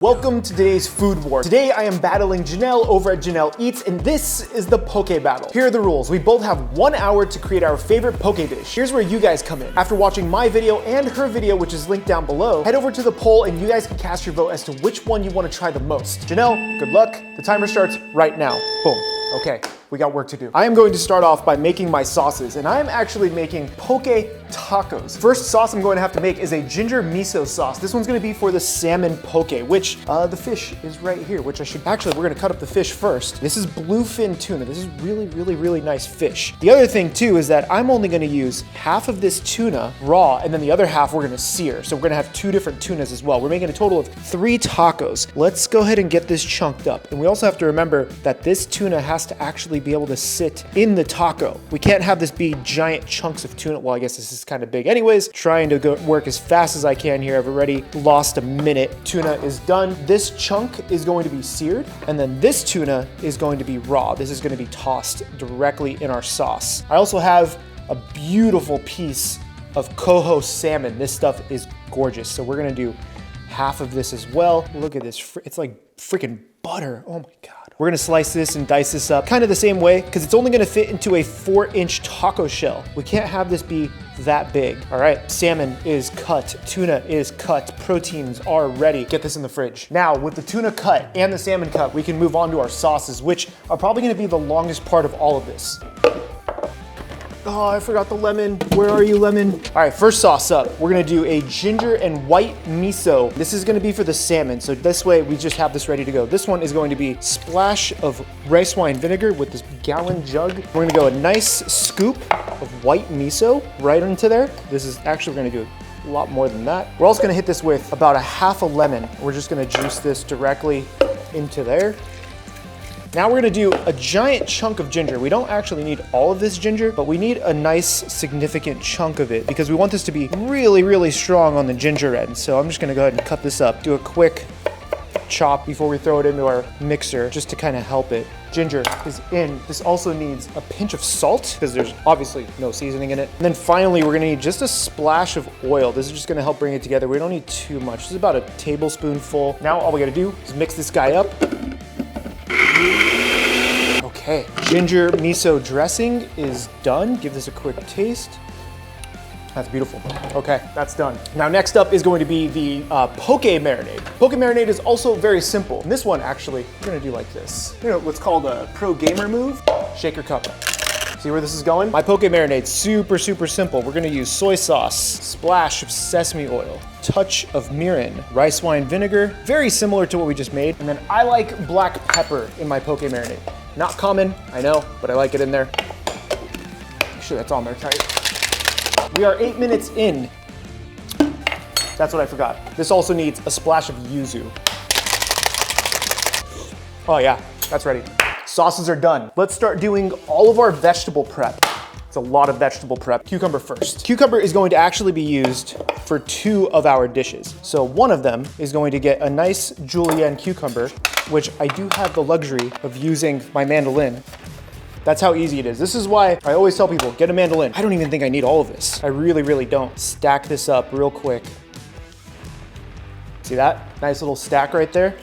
Welcome to today's food war. Today I am battling Janelle over at Jeanelleats, and this is the poke battle. Here are the rules. We both have 1 hour to create our favorite poke dish. Here's where you guys come in. After watching my video and her video, which is linked down below, head over to the poll and you guys can cast your vote as to which one you want to try the most. Janelle, good luck. The timer starts right now. Boom. Okay, we got work to do. I am going to start off by making my sauces, and I'm actually making poke tacos. First sauce I'm going to have to make is a ginger miso sauce. This one's gonna be for the salmon poke, which the fish is right here, which we're gonna cut up the fish first. This is bluefin tuna. This is really nice fish. The other thing too is that I'm only gonna use half of this tuna raw, and then the other half we're gonna sear. So we're gonna have 2 different tunas as well. We're making a total of 3 tacos. Let's go ahead and get this chunked up. And we also have to remember that this tuna has to actually be able to sit in the taco. We can't have this be giant chunks of tuna. Well, I guess this is kind of big. Anyways, trying to work as fast as I can here. I've already lost a minute. Tuna is done. This chunk is going to be seared, and then this tuna is going to be raw. This is going to be tossed directly in our sauce. I also have a beautiful piece of coho salmon. This stuff is gorgeous. So we're going to do half of this as well. Look at this. It's like freaking butter. Oh my God. We're gonna slice this and dice this up kind of the same way because it's only gonna fit into a 4-inch taco shell. We can't have this be that big. All right, salmon is cut, tuna is cut, proteins are ready. Get this in the fridge. Now, with the tuna cut and the salmon cut, we can move on to our sauces, which are probably gonna be the longest part of all of this. Oh, I forgot the lemon. Where are you, lemon? All right, first sauce up. We're gonna do a ginger and white miso. This is gonna be for the salmon, so this way we just have this ready to go. This one is going to be splash of rice wine vinegar with this gallon jug. We're gonna go a nice scoop of white miso right into there. This is actually, we're gonna do a lot more than that. We're also gonna hit this with about a half a lemon. We're just gonna juice this directly into there. Now we're gonna do a giant chunk of ginger. We don't actually need all of this ginger, but we need a nice significant chunk of it because we want this to be really strong on the ginger end. So I'm just gonna go ahead and cut this up, do a quick chop before we throw it into our mixer just to kind of help it. Ginger is in. This also needs a pinch of salt because there's obviously no seasoning in it. And then finally, we're gonna need just a splash of oil. This is just gonna help bring it together. We don't need too much. This is about a tablespoonful. Now all we gotta do is mix this guy up. Okay, ginger miso dressing is done. Give this a quick taste. That's beautiful. Okay, that's done. Now next up is going to be the poke marinade. Poke marinade is also very simple. And this one actually, we're gonna do like this. You know what's called a pro gamer move? Shake your cup. See where this is going? My poke marinade's super simple. We're gonna use soy sauce, splash of sesame oil, touch of mirin, rice wine vinegar, very similar to what we just made. And then I like black pepper in my poke marinade. Not common, I know, but I like it in there. Make sure that's on there tight. We are 8 minutes in. That's what I forgot. This also needs a splash of yuzu. Oh yeah, that's ready. Sauces are done. Let's start doing all of our vegetable prep. It's a lot of vegetable prep. Cucumber first. Cucumber is going to actually be used for 2 of our dishes. So one of them is going to get a nice julienne cucumber, which I do have the luxury of using my mandolin. That's how easy it is. This is why I always tell people, get a mandolin. I don't even think I need all of this. I really don't. Stack this up real quick. See that? Nice little stack right there.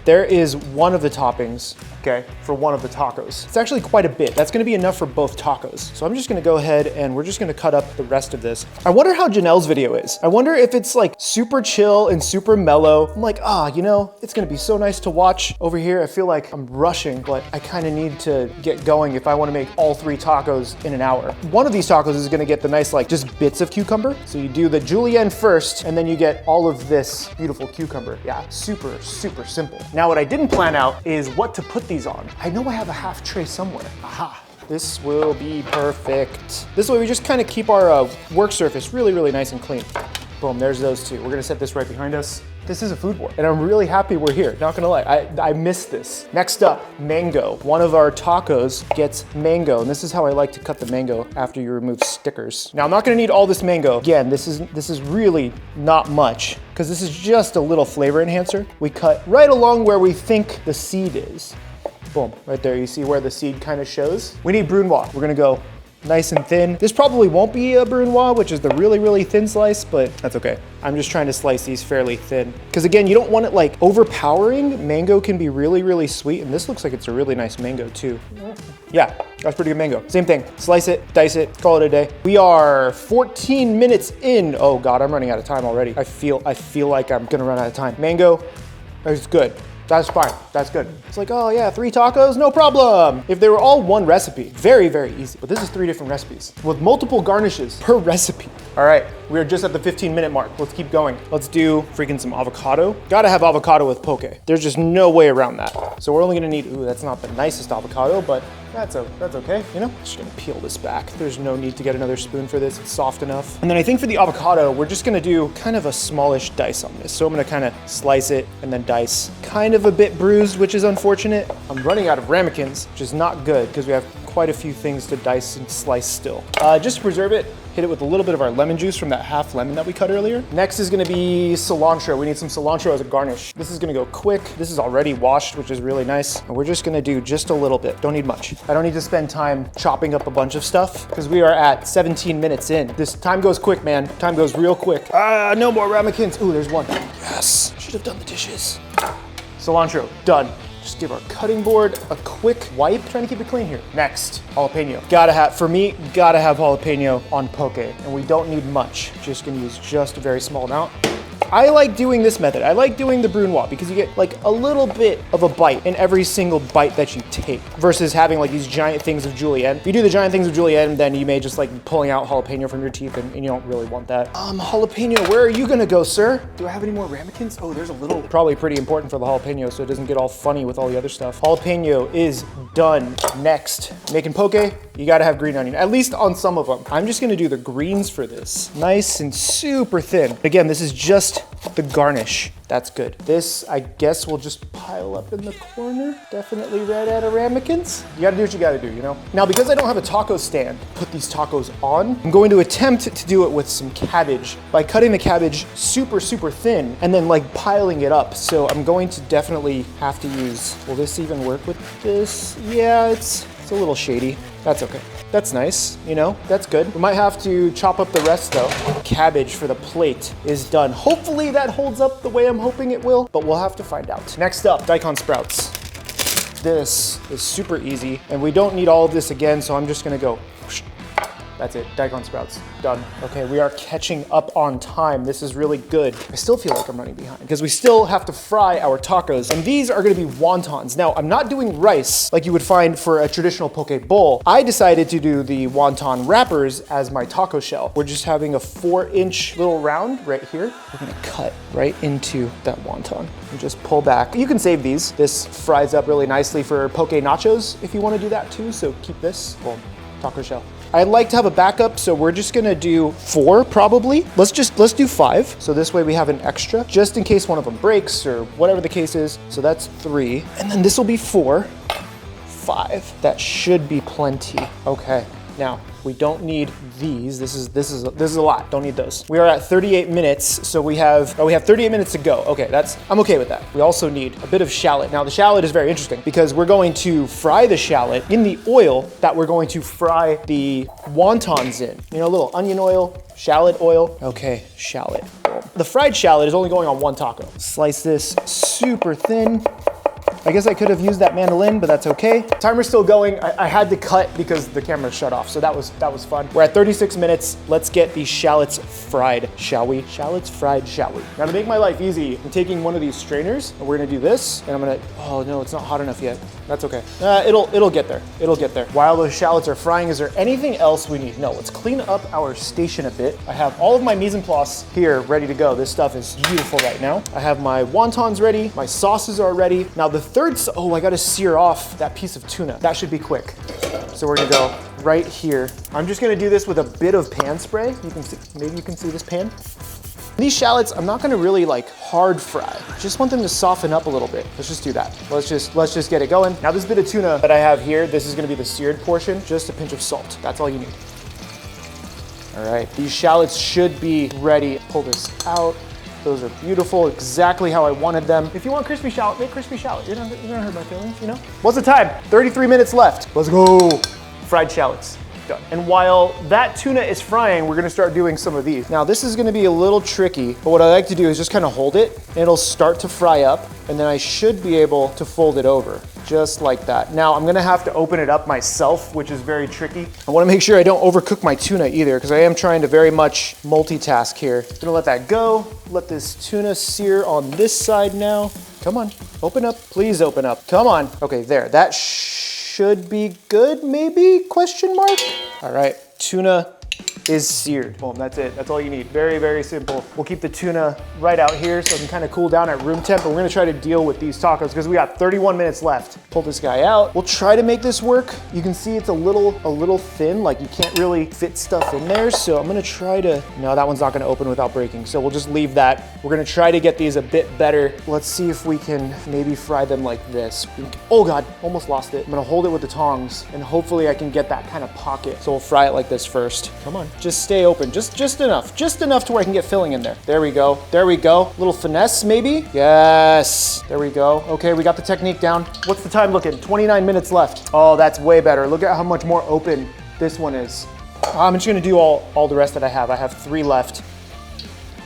There is one of the toppings, okay, for one of the tacos. It's actually quite a bit. That's gonna be enough for both tacos. So I'm just gonna go ahead and we're just gonna cut up the rest of this. I wonder how Janelle's video is. I wonder if it's like super chill and super mellow. I'm like, you know, it's gonna be so nice to watch. Over here, I feel like I'm rushing, but I kinda need to get going if I wanna make all 3 tacos in an hour. One of these tacos is gonna get the nice, like, just bits of cucumber. So you do the julienne first, and then you get all of this beautiful cucumber. Yeah, super simple. Now what I didn't plan out is what to put these on. I know I have a half tray somewhere. Aha. This will be perfect. This way we just kind of keep our work surface really nice and clean. Boom, there's those 2. We're gonna set this right behind us. This is a food war, and I'm really happy we're here, not gonna lie. I missed this. Next up, mango. One of our tacos gets mango, and this is how I like to cut the mango after you remove stickers. Now, I'm not gonna need all this mango. Again, this is really not much, because this is just a little flavor enhancer. We cut right along where we think the seed is. Boom, right there, you see where the seed kind of shows? We need brunoise. We're gonna go nice and thin. This probably won't be a brunoise, which is the really, really thin slice, but that's okay. I'm just trying to slice these fairly thin. Because again, you don't want it like overpowering. Mango can be really, really sweet. And this looks like it's a really nice mango too. Yeah, that's pretty good mango. Same thing, slice it, dice it, call it a day. We are 14 minutes in. Oh God, I'm running out of time already. I feel like I'm gonna run out of time. Mango is good. That's fine, that's good. It's like, oh yeah, 3 tacos, no problem. If they were all one recipe, very, very easy. But this is 3 different recipes with multiple garnishes per recipe. All right, we are just at the 15-minute mark. Let's keep going. Let's do freaking some avocado. Gotta have avocado with poke. There's just no way around that. So we're only gonna need, ooh, that's not the nicest avocado, but that's okay, you know? Just gonna peel this back. There's no need to get another spoon for this, it's soft enough. And then I think for the avocado, we're just gonna do kind of a smallish dice on this. So I'm gonna kind of slice it and then dice. Kind of a bit bruised, which is unfortunate. I'm running out of ramekins, which is not good because we have quite a few things to dice and slice still. Just to preserve it, hit it with a little bit of our lemon juice from that half lemon that we cut earlier. Next is gonna be cilantro. We need some cilantro as a garnish. This is gonna go quick. This is already washed, which is really nice. And we're just gonna do just a little bit. Don't need much. I don't need to spend time chopping up a bunch of stuff because we are at 17 minutes in. This time goes quick, man. Time goes real quick. No more ramekins. Ooh, there's one. Yes, should have done the dishes. Cilantro, done. Just give our cutting board a quick wipe. Trying to keep it clean here. Next, jalapeno. Gotta have, for me, gotta have jalapeno on poke. And we don't need much. Just gonna use just a very small amount. I like doing this method. I like doing the brunoise because you get like a little bit of a bite in every single bite that you take versus having like these giant things of julienne. If you do the giant things of julienne, then you may just like pulling out jalapeno from your teeth and you don't really want that. Jalapeno, where are you gonna go, sir? Do I have any more ramekins? Oh, there's a little, probably pretty important for the jalapeno so it doesn't get all funny with all the other stuff. Jalapeno is done. Next, making poke, you gotta have green onion, at least on some of them. I'm just gonna do the greens for this. Nice and super thin. Again, this is just the garnish. That's good. This, I guess, will just pile up in the corner. Definitely red out of ramekins. You gotta do what you gotta do, you know? Now, because I don't have a taco stand to put these tacos on, I'm going to attempt to do it with some cabbage by cutting the cabbage super, super thin and then like piling it up. So I'm going to definitely have to use, will this even work with this? Yeah, it's a little shady. That's okay. That's nice, you know, that's good. We might have to chop up the rest though. Cabbage for the plate is done. Hopefully that holds up the way I'm hoping it will, but we'll have to find out. Next up, Daikon Sprouts. This is super easy and we don't need all of this again, so I'm just gonna go. That's it, Daikon Sprouts, done. Okay, we are catching up on time. This is really good. I still feel like I'm running behind because we still have to fry our tacos and these are gonna be wontons. Now, I'm not doing rice like you would find for a traditional poke bowl. I decided to do the wonton wrappers as my taco shell. We're just having a 4-inch little round right here. We're gonna cut right into that wonton and just pull back. You can save these. This fries up really nicely for poke nachos if you wanna do that too, so keep this. Boom, taco shell. I'd like to have a backup, so we're just gonna do 4 probably. Let's do 5. So this way we have an extra, just in case one of them breaks or whatever the case is. So that's 3. And then this will be 4, 5. That should be plenty. Okay, now we don't need these. This is a lot. Don't need those. We are at 38 minutes, so we have 38 minutes to go. Okay, I'm okay with that. We also need a bit of shallot. Now the shallot is very interesting because we're going to fry the shallot in the oil that we're going to fry the wontons in. You know, a little onion oil, shallot oil. Okay, shallot. The fried shallot is only going on 1 taco. Slice this super thin. I guess I could have used that mandolin, but that's okay. Timer's still going. I had to cut because the camera shut off, so that was fun. We're at 36 minutes. Let's get these shallots fried, shall we? Shallots fried, shall we? Now to make my life easy, I'm taking one of these strainers and we're gonna do this, and I'm gonna, oh no, it's not hot enough yet. That's okay. It'll get there. It'll get there. While those shallots are frying, is there anything else we need? No, let's clean up our station a bit. I have all of my mise en place here ready to go. This stuff is beautiful right now. I have my wontons ready. My sauces are ready. Now the third, oh, I gotta sear off that piece of tuna. That should be quick. So we're gonna go right here. I'm just gonna do this with a bit of pan spray. You can see, maybe you can see this pan. These shallots, I'm not gonna really like hard fry. Just want them to soften up a little bit. Let's just do that. Let's just get it going. Now this bit of tuna that I have here, this is gonna be the seared portion, just a pinch of salt. That's all you need. All right, these shallots should be ready. Pull this out. Those are beautiful, exactly how I wanted them. If you want crispy shallot, make crispy shallot. You're not hurt my feelings, you know? What's the time? 33 minutes left. Let's go. Fried shallots. done. And while that tuna is frying, we're gonna start doing some of these. Now this is gonna be a little tricky, but what I like to do is just kind of hold it and it'll start to fry up, and then I should be able to fold it over, just like that. Now I'm gonna have to open it up myself, which is very tricky. I wanna make sure I don't overcook my tuna either, because I am trying to very much multitask here. Gonna let that go, let this tuna sear on this side now. Come on, open up, please open up, come on. Okay, there, that should be good, maybe, question mark? All right, tuna is seared. Boom, that's it. That's all you need. Very, very simple. We'll keep the tuna right out here so it can kind of cool down at room temp, but we're gonna try to deal with these tacos because we got 31 minutes left. Pull this guy out. We'll try to make this work. You can see it's a little thin, like you can't really fit stuff in there. So I'm gonna try to, no, that one's not gonna open without breaking. So we'll just leave that. We're gonna try to get these a bit better. Let's see if we can maybe fry them like this. Oh God, almost lost it. I'm gonna hold it with the tongs and hopefully I can get that kind of pocket. So we'll fry it like this first. Come on. Just stay open, just enough to where I can get filling in there. There we go, there we go. Little finesse maybe? Yes, there we go. Okay, we got the technique down. What's the time looking? 29 minutes left. Oh, that's way better. Look at how much more open this one is. I'm just gonna do all the rest that I have. I have 3 left.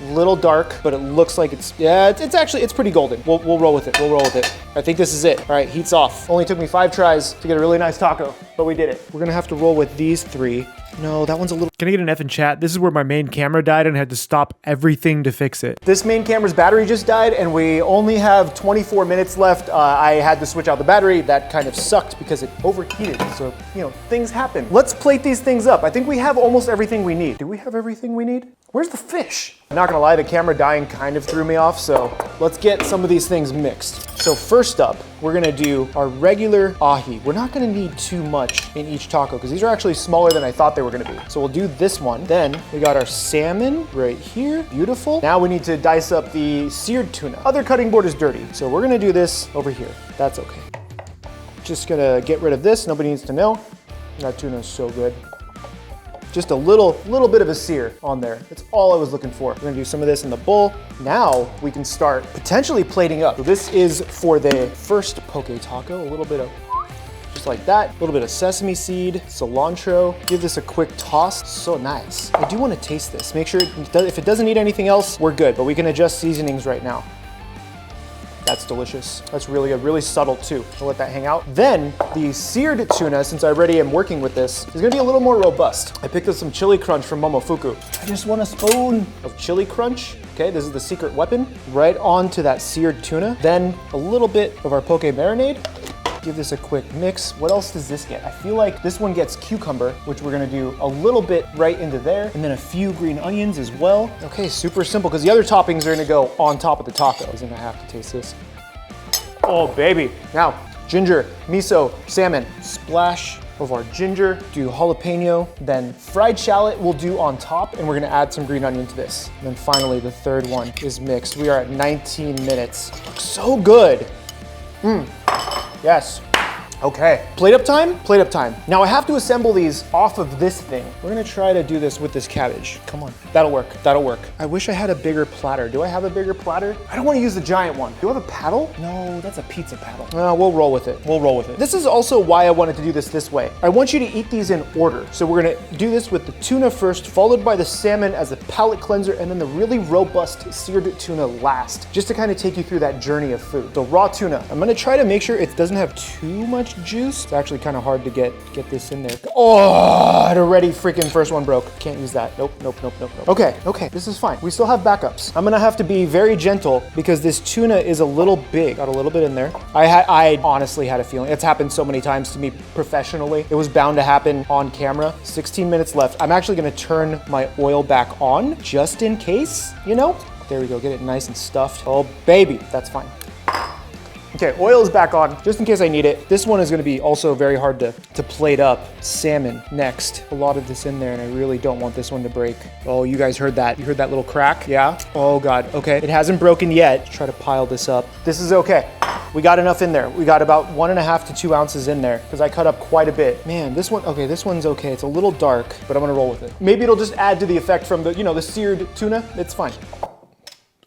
Little dark, but it looks like it's pretty golden. We'll roll with it, we'll roll with it. I think this is it. All right, heat's off. Only took me 5 tries to get a really nice taco, but we did it. We're gonna have to roll with these 3. No, that one's a little... Can I get an F in chat? This is where my main camera died and I had to stop everything to fix it. This main camera's battery just died and we only have 24 minutes left. I had to switch out the battery. That kind of sucked because it overheated. So, you know, things happen. Let's plate these things up. I think we have almost everything we need. Do we have everything we need? Where's the fish? I'm not gonna lie, the camera dying kind of threw me off, so let's get some of these things mixed. So first up, we're gonna do our regular ahi. We're not gonna need too much in each taco because these are actually smaller than I thought they were gonna be. So we'll do this one. Then we got our salmon right here, beautiful. Now we need to dice up the seared tuna. Other cutting board is dirty, so we're gonna do this over here. That's okay. Just gonna get rid of this, nobody needs to know. That tuna is so good. Just a little bit of a sear on there. That's all I was looking for. We're gonna do some of this in the bowl. Now we can start potentially plating up. So this is for the first poke taco, a little bit of, just like that. A little bit of sesame seed, cilantro. Give this a quick toss, so nice. I do wanna taste this. Make sure, if it doesn't need anything else, we're good, but we can adjust seasonings right now. That's delicious. That's really good, really subtle too. I'll let that hang out. Then the seared tuna, since I already am working with this, is gonna be a little more robust. I picked up some chili crunch from Momofuku. I just want a spoon of chili crunch. Okay, this is the secret weapon. Right onto that seared tuna. Then a little bit of our poke marinade. Give this a quick mix. What else does this get? I feel like this one gets cucumber, which we're gonna do a little bit right into there, and then a few green onions as well. Okay, super simple, because the other toppings are gonna go on top of the taco. I'm gonna have to taste this. Oh, baby. Now, ginger, miso, salmon. Splash of our ginger, do jalapeno, then fried shallot we'll do on top, and we're gonna add some green onion to this. And then finally, the third one is mixed. We are at 19 minutes. Looks so good. Yes. Okay, plate up time? Plate up time. Now I have to assemble these off of this thing. We're gonna try to do this with this cabbage. Come on, that'll work, that'll work. I wish I had a bigger platter. Do I have a bigger platter? I don't wanna use the giant one. Do I have a paddle? No, that's a pizza paddle. We'll roll with it, we'll roll with it. This is also why I wanted to do this way. I want you to eat these in order. So we're gonna do this with the tuna first, followed by the salmon as a palate cleanser, and then the really robust seared tuna last, just to kind of take you through that journey of food. So raw tuna, I'm gonna try to make sure it doesn't have too much juice. It's actually kind of hard to get this in there. Oh, it already freaking first one broke. Can't use that. Nope. Okay, this is fine. We still have backups. I'm gonna have to be very gentle because this tuna is a little big. Got a little bit in there. I honestly had a feeling. It's happened so many times to me professionally. It was bound to happen on camera. 16 minutes left. I'm actually gonna turn my oil back on just in case, you know? There we go, get it nice and stuffed. Oh baby, that's fine. Okay, oil is back on, just in case I need it. This one is gonna be also very hard to plate up. Salmon next. A lot of this in there, and I really don't want this one to break. Oh, you guys heard that. You heard that little crack? Yeah? Oh God, okay. It hasn't broken yet. Try to pile this up. This is okay. We got enough in there. We got about 1.5 to 2 ounces in there, because I cut up quite a bit. Man, this one, okay, this one's okay. It's a little dark, but I'm gonna roll with it. Maybe it'll just add to the effect from the, you know, the seared tuna. It's fine.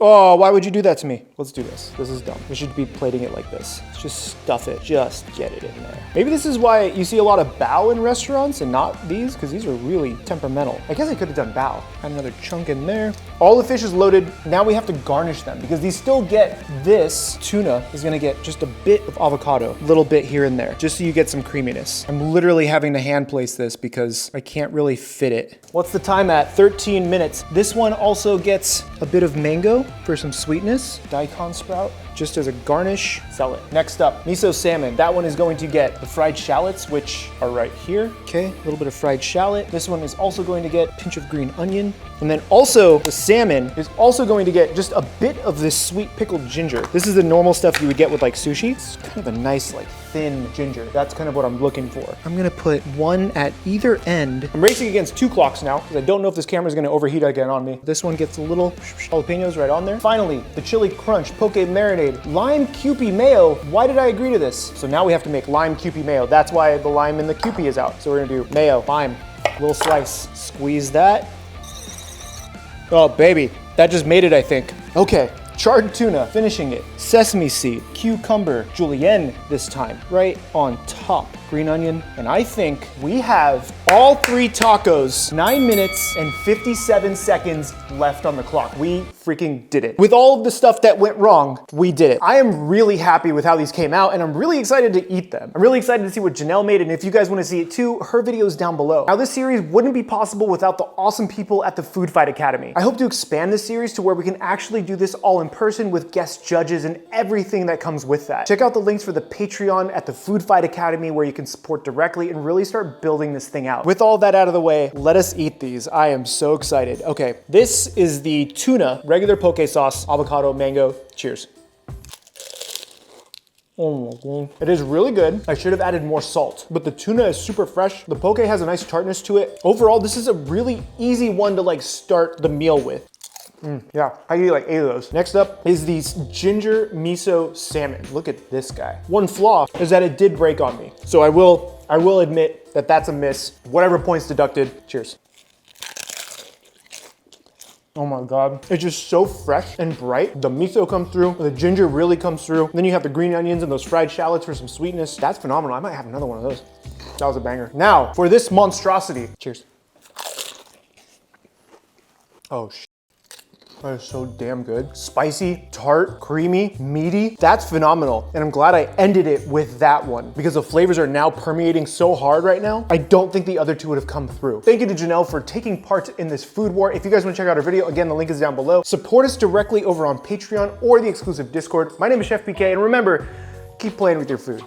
Oh, why would you do that to me? Let's do this. This is dumb. We should be plating it like this. Let's just stuff it. Just get it in there. Maybe this is why you see a lot of bao in restaurants and not these, because these are really temperamental. I guess I could have done bao. Add another chunk in there. All the fish is loaded. Now we have to garnish them because these still get this. Tuna is gonna get just a bit of avocado, a little bit here and there, just so you get some creaminess. I'm literally having to hand place this because I can't really fit it. What's the time at? 13 minutes. This one also gets a bit of mango for some sweetness. Daikon sprout, just as a garnish. Sell it. Next up, miso salmon. That one is going to get the fried shallots, which are right here. Okay, a little bit of fried shallot. This one is also going to get a pinch of green onion. And then also the salmon is also going to get just a bit of this sweet pickled ginger. This is the normal stuff you would get with like sushi. It's kind of a nice like thin ginger. That's kind of what I'm looking for. I'm gonna put one at either end. I'm racing against 2 clocks now because I don't know if this camera is gonna overheat again on me. This one gets a little jalapenos right on there. Finally, the chili crunch poke marinade lime Kewpie mayo. Why did I agree to this? So now we have to make lime Kewpie mayo. That's why the lime in the Kewpie is out. So we're gonna do mayo, lime, little slice, squeeze that. Oh baby, that just made it, I think. Okay, charred tuna, finishing it. Sesame seed, cucumber, julienne this time, right on top. Green onion, and I think we have all 3 tacos, 9 minutes and 57 seconds left on the clock. We freaking did it. With all of the stuff that went wrong, we did it. I am really happy with how these came out, and I'm really excited to eat them. I'm really excited to see what Janelle made, and if you guys wanna see it too, her video is down below. Now, this series wouldn't be possible without the awesome people at the Food Fight Academy. I hope to expand this series to where we can actually do this all in person with guest judges and everything that comes with that. Check out the links for the Patreon at the Food Fight Academy where you can support directly and really start building this thing out. With all that out of the way, let us eat these. I am so excited. Okay, this is the tuna, regular poke sauce, avocado, mango. Cheers. Oh my God. It is really good. I should have added more salt, but the tuna is super fresh. The poke has a nice tartness to it. Overall, this is a really easy one to like start the meal with. Yeah, I can eat like 8 of those. Next up is these ginger miso salmon. Look at this guy. One flaw is that it did break on me. So I will admit that that's a miss. Whatever points deducted. Cheers. Oh my God. It's just so fresh and bright. The miso comes through, the ginger really comes through. Then you have the green onions and those fried shallots for some sweetness. That's phenomenal. I might have another one of those. That was a banger. Now, for this monstrosity. Cheers. Oh, shit. That is so damn good. Spicy, tart, creamy, meaty. That's phenomenal. And I'm glad I ended it with that one because the flavors are now permeating so hard right now. I don't think the other 2 would have come through. Thank you to Janelle for taking part in this food war. If you guys want to check out our video, again, the link is down below. Support us directly over on Patreon or the exclusive Discord. My name is CHEFPK, and remember, keep playing with your food.